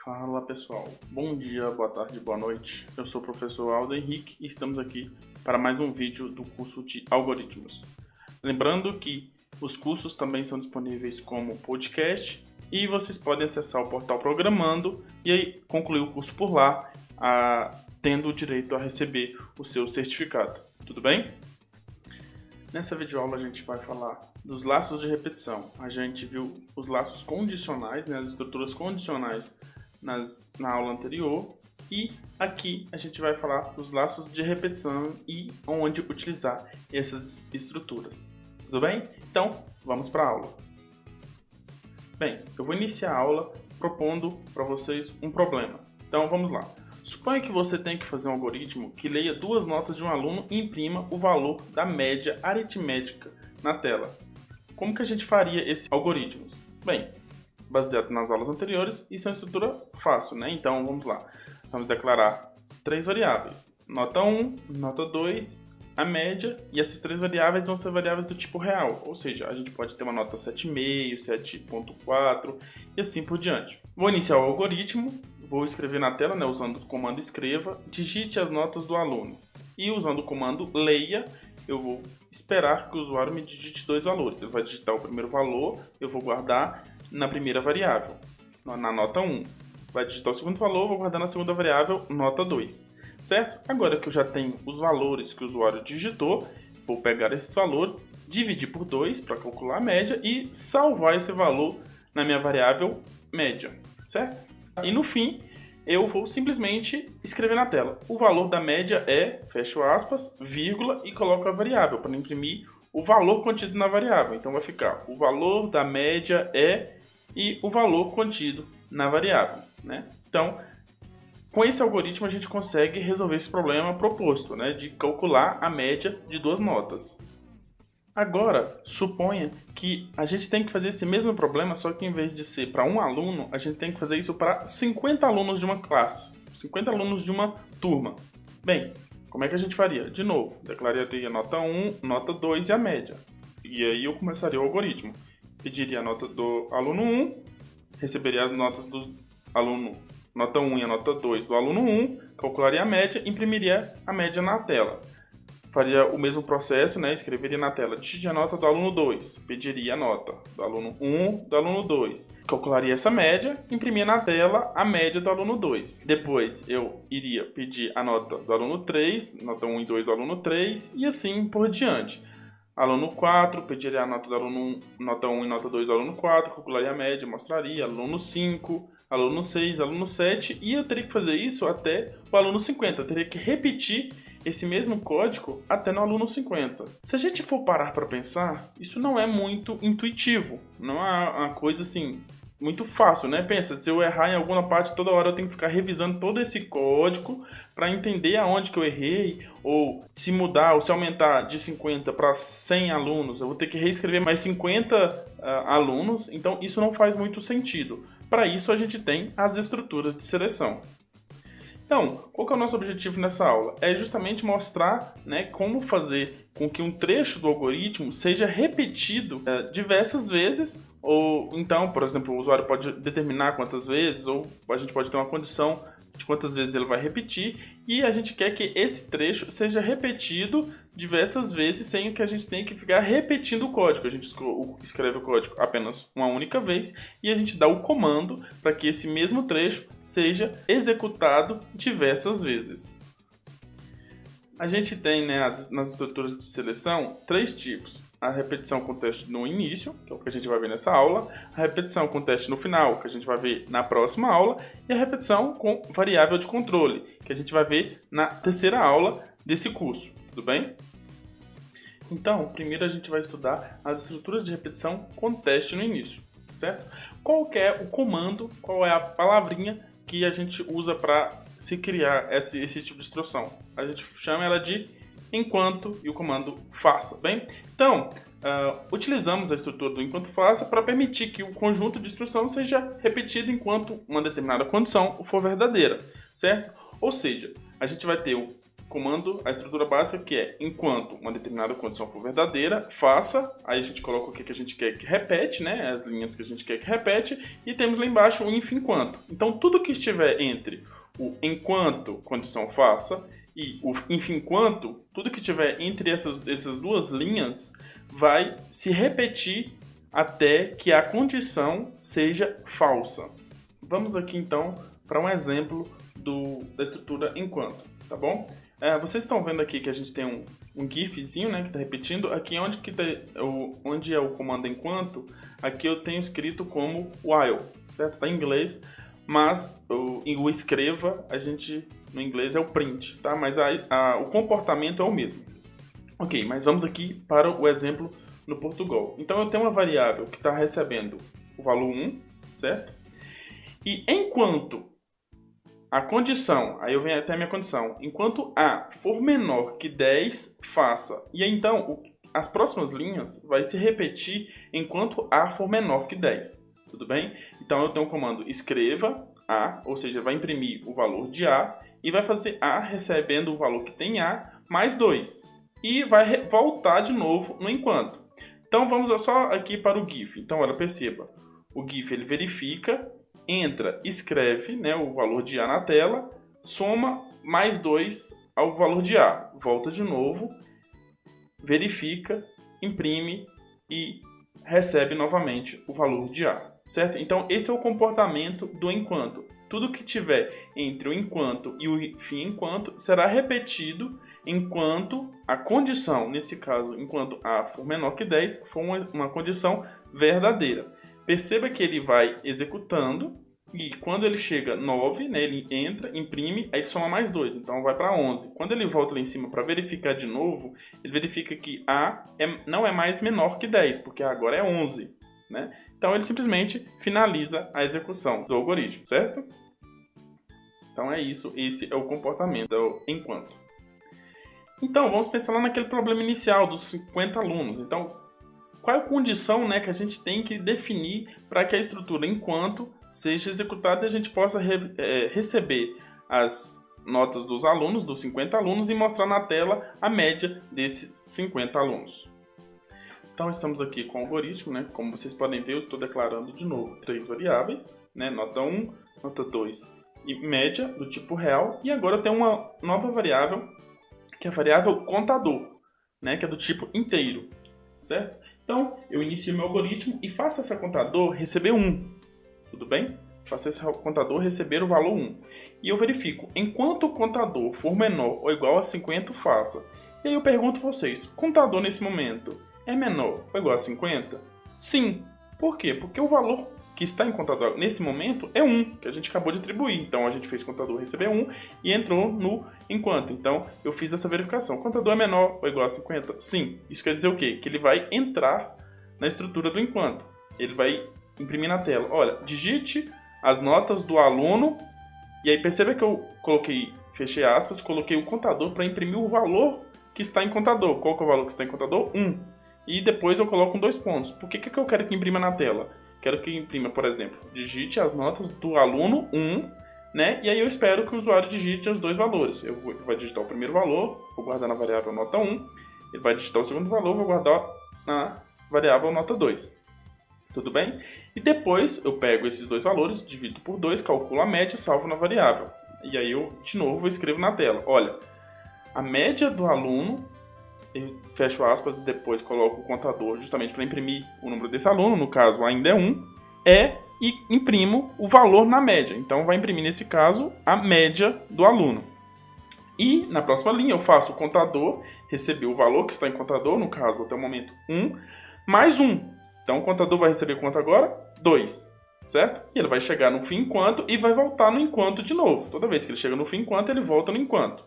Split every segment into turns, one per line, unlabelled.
Fala pessoal, bom dia, boa tarde, boa noite. Eu sou o professor Aldo Henrique e estamos aqui para mais um vídeo do curso de algoritmos. Lembrando que os cursos também são disponíveis como podcast e vocês podem acessar o portal Programando e aí concluir o curso por lá, tendo o direito a receber o seu certificado. Tudo bem? Nessa videoaula a gente vai falar dos laços de repetição. A gente viu os laços condicionais, as estruturas condicionais na aula anterior, e aqui a gente vai falar dos laços de repetição e onde utilizar essas estruturas. Tudo bem? Então, vamos para a aula. Bem, eu vou iniciar a aula propondo para vocês um problema. Então, vamos lá. Suponha que você tem que fazer um algoritmo que leia duas notas de um aluno e imprima o valor da média aritmética na tela. Como que a gente faria esse algoritmo? Bem, baseado nas aulas anteriores, isso é uma estrutura fácil, né? Então, vamos lá. Vamos declarar três variáveis. Nota 1, nota 2, a média, e essas três variáveis vão ser variáveis do tipo real. Ou seja, a gente pode ter uma nota 7,5, 7,4 e assim por diante. Vou iniciar o algoritmo, vou escrever na tela, usando o comando escreva, digite as notas do aluno. E usando o comando leia, eu vou esperar que o usuário me digite dois valores. Ele vai digitar o primeiro valor, eu vou guardar na primeira variável, na nota 1. Vai digitar o segundo valor, vou guardar na segunda variável, nota 2. Certo? Agora que eu já tenho os valores que o usuário digitou, vou pegar esses valores, dividir por 2 para calcular a média e salvar esse valor na minha variável média. Certo? E no fim, eu vou simplesmente escrever na tela. O valor da média é, fecho aspas, vírgula e coloco a variável para imprimir o valor contido na variável. Então vai ficar o valor da média é e o valor contido na variável, né? Então, com esse algoritmo a gente consegue resolver esse problema proposto, de calcular a média de duas notas. Agora, suponha que a gente tem que fazer esse mesmo problema, só que em vez de ser para um aluno, a gente tem que fazer isso para 50 alunos de uma classe, 50 alunos de uma turma. Bem, como é que a gente faria? De novo, declararia nota 1, nota 2 e a média. E aí eu começaria o algoritmo. Pediria a nota do aluno 1, receberia as notas do aluno nota 1 e a nota 2 do aluno 1, calcularia a média e imprimiria a média na tela. Faria o mesmo processo, escreveria na tela, digite a nota do aluno 2, pediria a nota do aluno 1, do aluno 2. Calcularia essa média, imprimia na tela a média do aluno 2. Depois eu iria pedir a nota do aluno 3, nota 1 e 2 do aluno 3 e assim por diante. Aluno 4, pediria a nota do aluno 1, nota 1 e nota 2 do aluno 4, calcularia a média, mostraria. Aluno 5, aluno 6, aluno 7 e eu teria que fazer isso até o aluno 50. Eu teria que repetir esse mesmo código até no aluno 50. Se a gente for parar para pensar, isso não é muito intuitivo, não é uma coisa assim muito fácil, Pensa, se eu errar em alguma parte, toda hora eu tenho que ficar revisando todo esse código para entender aonde que eu errei, ou se mudar, ou se aumentar de 50 para 100 alunos, eu vou ter que reescrever mais 50 alunos, então isso não faz muito sentido. Para isso a gente tem as estruturas de seleção. Então, qual que é o nosso objetivo nessa aula? É justamente mostrar como fazer com que um trecho do algoritmo seja repetido diversas vezes, ou então, por exemplo, o usuário pode determinar quantas vezes, ou a gente pode ter uma condição de quantas vezes ele vai repetir, e a gente quer que esse trecho seja repetido diversas vezes sem que a gente tenha que ficar repetindo o código. A gente escreve o código apenas uma única vez e a gente dá o comando para que esse mesmo trecho seja executado diversas vezes. A gente tem nas estruturas de seleção três tipos. A repetição com teste no início, que é o que a gente vai ver nessa aula, a repetição com teste no final, que a gente vai ver na próxima aula, e a repetição com variável de controle, que a gente vai ver na terceira aula desse curso, tudo bem? Então, primeiro a gente vai estudar as estruturas de repetição com teste no início, certo? Qual que é o comando, qual é a palavrinha que a gente usa para se criar esse tipo de instrução? A gente chama ela de enquanto e o comando faça, bem? Então, utilizamos a estrutura do enquanto faça para permitir que o conjunto de instrução seja repetido enquanto uma determinada condição for verdadeira, certo? Ou seja, a gente vai ter comando, a estrutura básica, que é enquanto uma determinada condição for verdadeira, faça, aí a gente coloca o que a gente quer que repete, né, as linhas que a gente quer que repete, e temos lá embaixo o if enquanto. Então tudo que estiver entre o enquanto condição faça e o if enquanto, tudo que estiver entre essas duas linhas vai se repetir até que a condição seja falsa. Vamos aqui então para um exemplo da estrutura enquanto, tá bom? Vocês estão vendo aqui que a gente tem um gifzinho, né, que está repetindo. Aqui onde é o comando enquanto, aqui eu tenho escrito como while, certo? Está em inglês, mas o escreva, no inglês é o print, tá? Mas o comportamento é o mesmo. Ok, mas vamos aqui para o exemplo no Portugal. Então eu tenho uma variável que está recebendo o valor 1, certo? E enquanto a condição, aí eu venho até a minha condição, enquanto A for menor que 10, faça. E aí, então, as próximas linhas vai se repetir enquanto A for menor que 10. Tudo bem? Então eu tenho o comando escreva A, ou seja, vai imprimir o valor de A e vai fazer A recebendo o valor que tem A mais 2. E vai voltar de novo no enquanto. Então vamos só aqui para o GIF. Então, olha, perceba. O GIF ele verifica, entra, escreve, né, o valor de A na tela, soma mais 2 ao valor de A. Volta de novo, verifica, imprime e recebe novamente o valor de A. Certo? Então esse é o comportamento do enquanto. Tudo que tiver entre o enquanto e o fim enquanto será repetido enquanto a condição, nesse caso, enquanto A for menor que 10, for uma condição verdadeira. Perceba que ele vai executando e quando ele chega 9, né, ele entra, imprime, aí ele soma mais 2, então vai para 11. Quando ele volta lá em cima para verificar de novo, ele verifica que A não é mais menor que 10, porque agora é 11. Né? Então ele simplesmente finaliza a execução do algoritmo, certo? Então é isso, esse é o comportamento do enquanto. Então vamos pensar lá naquele problema inicial dos 50 alunos. Então qual é a condição, né, que a gente tem que definir para que a estrutura enquanto seja executada e a gente possa receber as notas dos alunos, dos 50 alunos, e mostrar na tela a média desses 50 alunos. Então estamos aqui com o algoritmo, né? Como vocês podem ver, eu estou declarando de novo 3 variáveis, né? Nota 1, nota 2 e média do tipo real. E agora eu tenho uma nova variável, que é a variável contador, né? Que é do tipo inteiro, certo? Então eu inicio meu algoritmo e faço essa contador receber 1, tudo bem? Faço esse contador receber o valor 1. E eu verifico, enquanto o contador for menor ou igual a 50, faça. E aí eu pergunto a vocês, contador nesse momento é menor ou igual a 50? Sim. Por quê? Porque o valor que está em contador nesse momento é 1, que a gente acabou de atribuir. Então a gente fez contador receber 1 e entrou no enquanto. Então eu fiz essa verificação. Contador é menor ou igual a 50? Sim. Isso quer dizer o quê? Que ele vai entrar na estrutura do enquanto. Ele vai imprimir na tela. Olha, digite as notas do aluno. E aí perceba que eu fechei aspas, coloquei o contador para imprimir o valor que está em contador. Qual que é o valor que está em contador? 1. E depois eu coloco 2 pontos. Por que eu quero que imprima na tela? Quero que imprima, por exemplo, digite as notas do aluno 1, né? E aí eu espero que o usuário digite os 2 valores. Ele vai digitar o primeiro valor, vou guardar na variável nota 1. Ele vai digitar o segundo valor, vou guardar na variável nota 2. Tudo bem? E depois eu pego esses 2 valores, divido por 2, calculo a média e salvo na variável. E aí eu, de novo, escrevo na tela. Olha, a média do aluno, eu fecho aspas e depois coloco o contador justamente para imprimir o número desse aluno, no caso ainda é 1, e imprimo o valor na média. Então vai imprimir nesse caso a média do aluno. E na próxima linha eu faço o contador, receber o valor que está em contador, no caso até o momento 1, mais 1. Então o contador vai receber quanto agora? 2, certo? E ele vai chegar no fim enquanto e vai voltar no enquanto de novo. Toda vez que ele chega no fim enquanto, ele volta no enquanto.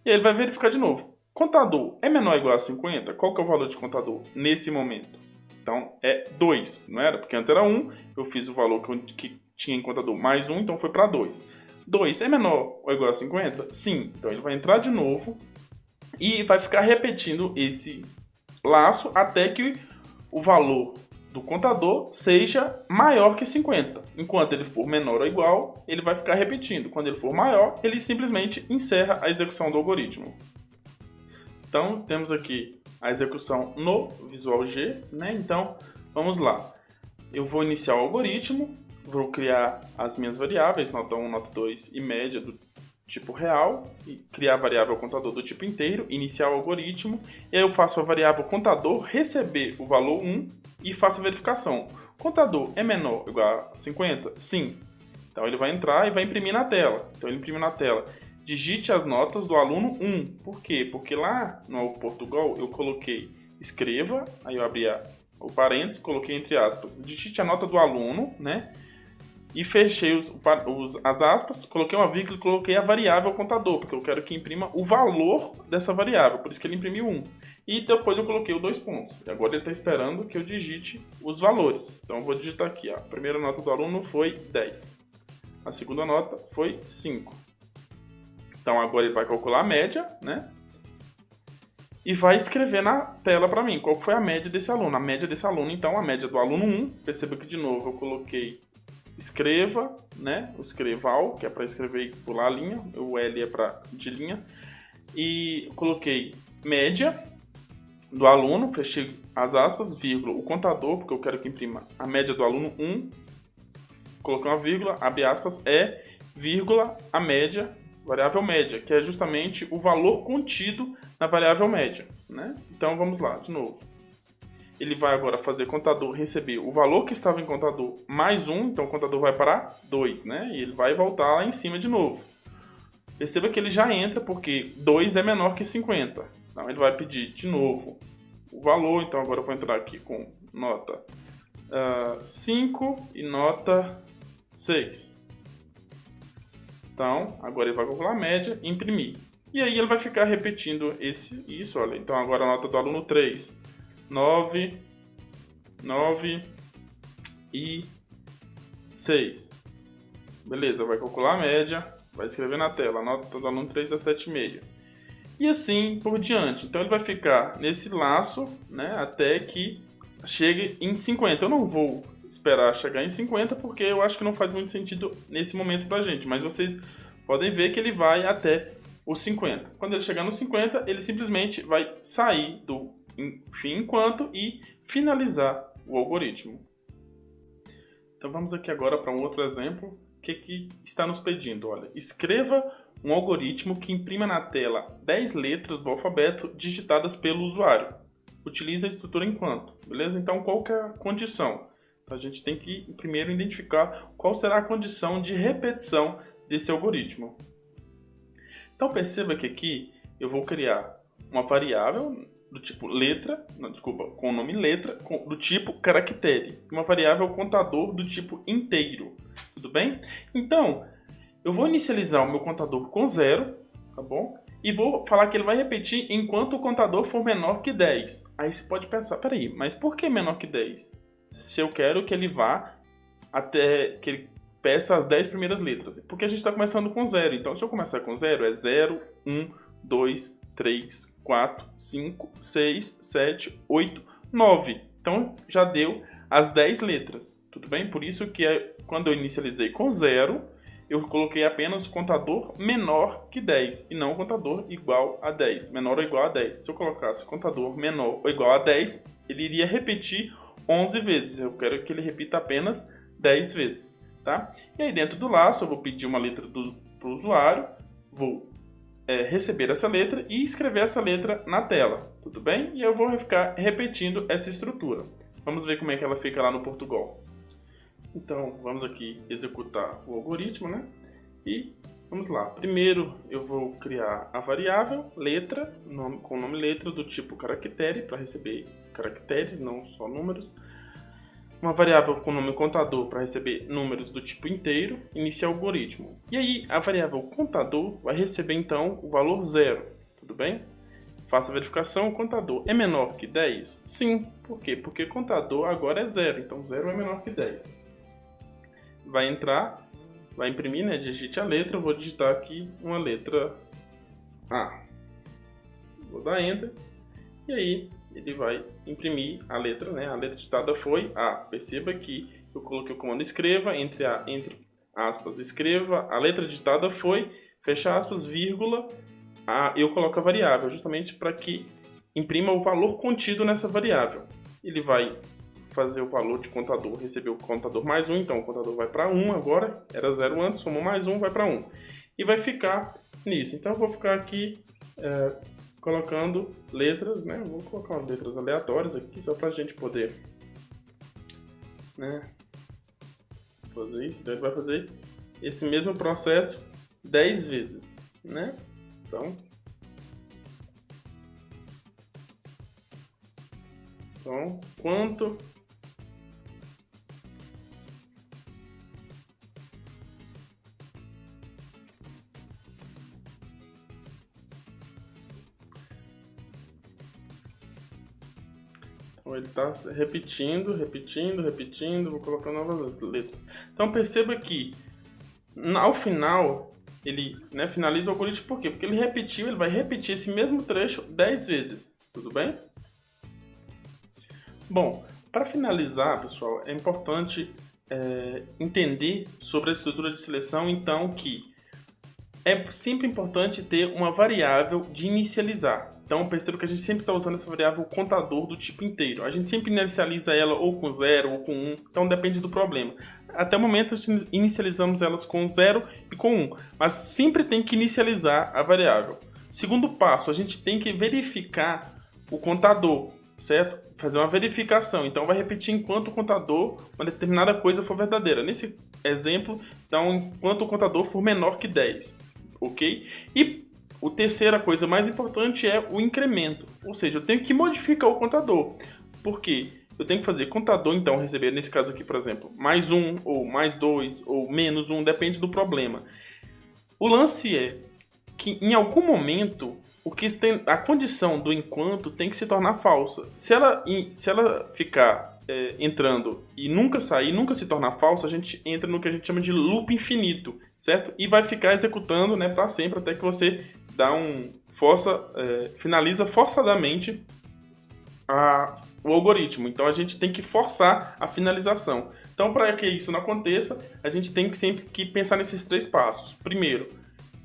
E aí ele vai verificar de novo. Contador é menor ou igual a 50? Qual que é o valor de contador nesse momento? Então é 2, não era? Porque antes era 1, eu fiz o valor que tinha em contador mais 1, então foi para 2. 2 é menor ou igual a 50? Sim. Então ele vai entrar de novo e vai ficar repetindo esse laço até que o valor do contador seja maior que 50. Enquanto ele for menor ou igual, ele vai ficar repetindo. Quando ele for maior, ele simplesmente encerra a execução do algoritmo. Então, temos aqui a execução no Visual G, né? Então, vamos lá. Eu vou iniciar o algoritmo, vou criar as minhas variáveis, nota 1, nota 2 e média do tipo real, e criar a variável contador do tipo inteiro, iniciar o algoritmo, e aí eu faço a variável contador receber o valor 1 e faço a verificação. Contador é menor ou igual a 50? Sim. Então ele vai entrar e vai imprimir na tela. Então ele imprime na tela. Digite as notas do aluno 1. Por quê? Porque lá no Portugal eu coloquei escreva, aí eu abri o parênteses, coloquei entre aspas, digite a nota do aluno, né? E fechei as aspas, coloquei uma vírgula e coloquei a variável contador, porque eu quero que imprima o valor dessa variável, por isso que ele imprimiu 1. E depois eu coloquei os 2 pontos. E agora ele está esperando que eu digite os valores. Então eu vou digitar aqui, ó. A primeira nota do aluno foi 10. A segunda nota foi 5. Então agora ele vai calcular a média, né? E vai escrever na tela para mim qual foi a média desse aluno. A média desse aluno, então, a média do aluno 1. Perceba que de novo eu coloquei escreva, né? O escreval, que é para escrever e pular a linha. O L é para de linha. E coloquei média do aluno, fechei as aspas, vírgula, o contador, porque eu quero que imprima a média do aluno 1. Coloquei uma vírgula, abre aspas, vírgula, a média, variável média, que é justamente o valor contido na variável média, né? Então vamos lá, de novo. Ele vai agora fazer contador receber o valor que estava em contador mais 1, então o contador vai para 2, né? E ele vai voltar lá em cima de novo. Perceba que ele já entra porque 2 é menor que 50. Então ele vai pedir de novo o valor, então agora eu vou entrar aqui com nota 5 e nota 6. Então, agora ele vai calcular a média e imprimir. E aí ele vai ficar repetindo isso, olha. Então agora a nota do aluno 3. 9 e 6. Beleza, vai calcular a média, vai escrever na tela, a nota do aluno 3 é 7,5. E assim por diante. Então ele vai ficar nesse laço, né, até que chegue em 50. Eu não vou esperar chegar em 50 porque eu acho que não faz muito sentido nesse momento pra gente, mas vocês podem ver que ele vai até os 50. Quando ele chegar nos 50, ele simplesmente vai sair do fim enquanto e finalizar o algoritmo. Então vamos aqui agora para um outro exemplo. O que está nos pedindo? Olha, escreva um algoritmo que imprima na tela 10 letras do alfabeto digitadas pelo usuário. Utilize a estrutura enquanto, beleza? Então qual que é a condição? Então, a gente tem que primeiro identificar qual será a condição de repetição desse algoritmo. Então perceba que aqui eu vou criar uma variável do tipo com o nome letra, do tipo caractere, uma variável contador do tipo inteiro, tudo bem? Então, eu vou inicializar o meu contador com 0, tá bom? E vou falar que ele vai repetir enquanto o contador for menor que 10. Aí você pode pensar, peraí, mas por que menor que 10? Se eu quero que ele vá até que ele peça as 10 primeiras letras. Porque a gente está começando com 0. Então, se eu começar com 0, é 0, 1, 2, 3, 4, 5, 6, 7, 8, 9. Então, já deu as 10 letras. Tudo bem? Por isso que quando eu inicializei com 0, eu coloquei apenas o contador menor que 10 e não o contador igual a 10. Menor ou igual a 10. Se eu colocasse contador menor ou igual a 10, ele iria repetir 11 vezes. Eu quero que ele repita apenas 10 vezes, tá? E aí dentro do laço eu vou pedir uma letra para o usuário, vou receber essa letra e escrever essa letra na tela, tudo bem? E eu vou ficar repetindo essa estrutura. Vamos ver como é que ela fica lá no Portugal. Então vamos aqui executar o algoritmo, né? E vamos lá. Primeiro eu vou criar a variável letra, com o nome letra do tipo caractere, para receber caracteres, não só números. Uma variável com o nome contador para receber números do tipo inteiro, iniciar o algoritmo. E aí a variável contador vai receber então o valor 0, tudo bem? Faça a verificação, o contador é menor que 10? Sim, por quê? Porque contador agora é 0, então 0 é menor que 10. Vai entrar, vai imprimir, né? Digite a letra, eu vou digitar aqui uma letra A. Vou dar Enter, e aí ele vai imprimir a letra, né? A letra ditada foi A. Perceba que eu coloquei o comando escreva, entre aspas, escreva, a letra ditada foi, fecha aspas, vírgula, eu coloco a variável, justamente para que imprima o valor contido nessa variável. Ele vai fazer o valor de contador, recebeu o contador mais 1, então o contador vai para 1 agora, era 0 antes, somou mais 1, vai para 1. E vai ficar nisso. Então eu vou ficar aqui colocando letras, né? Vou colocar letras aleatórias aqui, só para a gente poder, né, fazer isso. Então ele vai fazer esse mesmo processo 10 vezes, né? Então, quanto ele está repetindo, vou colocar novas letras. Então perceba que ao final ele, né, finaliza o algoritmo, por quê? Porque ele vai repetir esse mesmo trecho 10 vezes, tudo bem? Bom, para finalizar, pessoal, é importante entender sobre a estrutura de seleção, então, que é sempre importante ter uma variável de inicializar. Então, perceba que a gente sempre está usando essa variável contador do tipo inteiro. A gente sempre inicializa ela ou com 0 ou com 1, então depende do problema. Até o momento, a gente inicializamos elas com 0 e com 1, mas sempre tem que inicializar a variável. Segundo passo, a gente tem que verificar o contador, certo? Fazer uma verificação. Então, vai repetir enquanto o contador, uma determinada coisa for verdadeira. Nesse exemplo, então, enquanto o contador for menor que 10, ok? E a terceira coisa mais importante é o incremento, ou seja, eu tenho que modificar o contador. Por quê? Eu tenho que fazer contador, então, receber, nesse caso aqui, por exemplo, mais 1, ou mais 2, ou menos 1, depende do problema. O lance é que, em algum momento, a condição do enquanto tem que se tornar falsa. Se ela ficar entrando e nunca sair, nunca se tornar falsa, a gente entra no que a gente chama de loop infinito, certo? E vai ficar executando, né, para sempre, até que você finaliza forçadamente o algoritmo. Então a gente tem que forçar a finalização. Então, para que isso não aconteça, a gente tem que sempre pensar nesses 3 passos. Primeiro,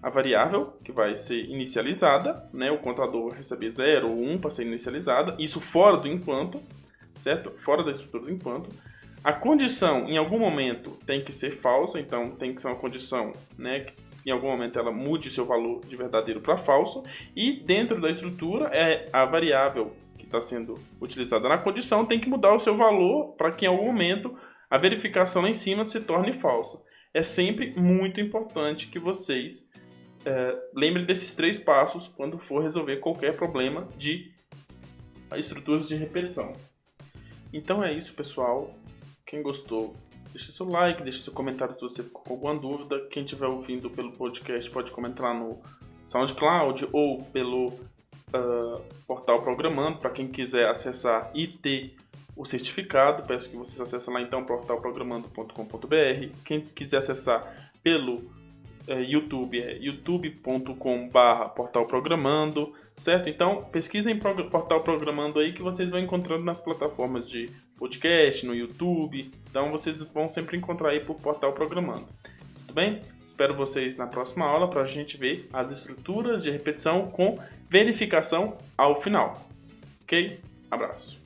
a variável que vai ser inicializada, né? O contador vai receber 0 ou 1 para ser inicializada, isso fora do enquanto, certo? Fora da estrutura do enquanto. A condição, em algum momento, tem que ser falsa, então tem que ser uma condição, né, que em algum momento ela mude seu valor de verdadeiro para falso, e dentro da estrutura a variável que está sendo utilizada na condição tem que mudar o seu valor para que em algum momento a verificação lá em cima se torne falsa. É sempre muito importante que vocês lembrem desses 3 passos quando for resolver qualquer problema de estruturas de repetição. Então é isso, pessoal. Quem gostou, deixe seu like, deixe seu comentário se você ficou com alguma dúvida. Quem estiver ouvindo pelo podcast pode comentar no SoundCloud ou pelo portal Programando, para quem quiser acessar e ter o certificado. Peço que vocês acessem lá então, portalprogramando.com.br. Quem quiser acessar pelo YouTube é youtube.com/portalprogramando, certo? Então pesquisem Portal Programando aí que vocês vão encontrando nas plataformas de podcast, no YouTube. Então vocês vão sempre encontrar aí por Portal Programando. Tudo bem? Espero vocês na próxima aula para a gente ver as estruturas de repetição com verificação ao final. Ok? Abraço.